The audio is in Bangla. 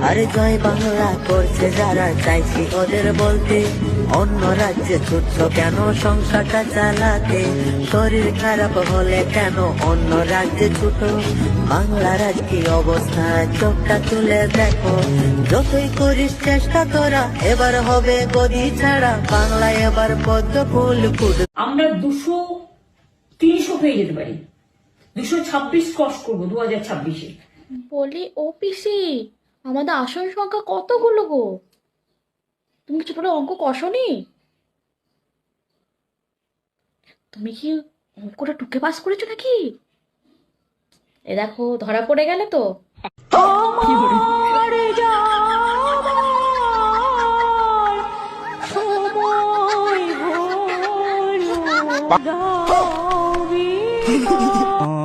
আরে জয় বাংলা করছে যারা, চাইছি ওদের বলতে, অন্য রাজ্যে ছুটছ কেন সংসারটা চালাতে? শরীর খারাপ হলে কেন অন্য রাজ্যে ছুটো? বাংলার আজ কি অবস্থা, চোখটা তুলে দেখো। যতই করিস চেষ্টা তোরা, এবার হবে গদি ছাড়া, বাংলা এবার পদ্ম ফুল ফুটবে। আমরা 200-300 হয়ে যেতে পারি, 226 ক্রস করবো 2026-এ। বলি ও পিসি, আমাদের আসন সংখ্যা কতগুলো গো? তুমি কি ছোটবেলায় অঙ্ক কষনি? তুমি কি অঙ্কটা টুকে পাস করেছো নাকি? এ দেখো ধরা পড়ে গেলে তো। আমার যাবার সময় হলো, দাও বিদায়।